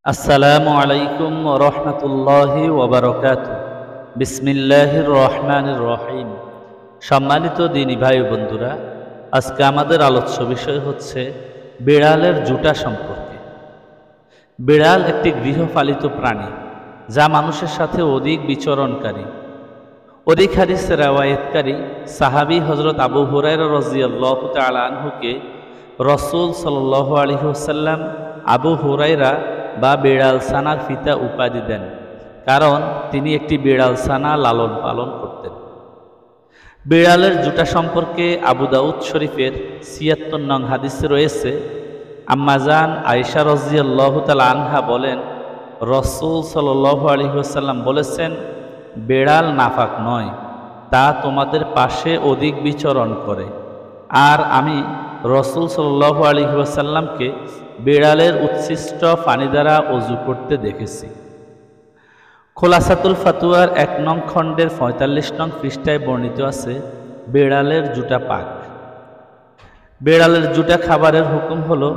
আসসালামু আলাইকুম রহমতুল্লাহি ওয়াবারাকাতুহু। বিসমিল্লাহির রহমানির রহিম। সম্মানিত দিনী ভাই ও বন্ধুরা, আজকে আমাদের আলোচ্য বিষয় হচ্ছে বিড়ালের জুটা সম্পর্কে। বিড়াল একটি গৃহপালিত প্রাণী, যা মানুষের সাথে অধিক বিচরণকারী। অধিক হাদিস রাওয়ায়াতকারী সাহাবী হযরত আবু হুরায়রা রাদিয়াল্লাহু তাআলা আনহুকে রাসূল সাল্লাল্লাহু আলাইহি ওয়াসাল্লাম আবু হুরায়রা বা বিড়াল ছানার পিতা উপাধি দেন, কারণ তিনি একটি বিড়াল ছানা লালন পালন করতেন। বিড়ালের জুটা সম্পর্কে আবু দাউদ শরীফের ৭৬ নং হাদিসে রয়েছে, আম্মাজান আয়েশা রাদিয়াল্লাহু তাআলা আনহা বলেন, রাসূল সাল্লাল্লাহু আলাইহি ওয়াসাল্লাম বলেছেন, বিড়াল নাপাক নয়, তা তোমাদের পাশে অধিক বিচরণ করে। আর আমি রাসূল সাল্লাল্লাহু আলাইহি ওয়াসাল্লামকে বিড়ালের উচ্ছিষ্ট পানি দ্বারা ওযু করতে দেখেছি। খোলাসাতুল ফাতুয়ার ১ নং খণ্ডের ৪৫ নং পৃষ্ঠায় বর্ণিত আছে, বিড়ালের জুটা পাক। বিড়ালের জুটা খাবারের হুকুম হলো,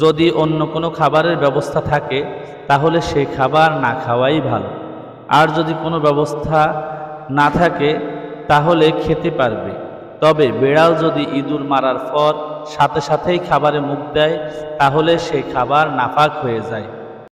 যদি অন্য কোনো খাবারের ব্যবস্থা থাকে তাহলে সেই খাবার না খাওয়াই ভালো। আর যদি কোনো ব্যবস্থা না থাকে তাহলে খেতে পারবে। তবে বিড়াল যদি ইঁদুর মারার পর সাথে সাথেই খাবারে মুখ দেয় তাহলে সেই খাবার নাপাক হয়ে যায়।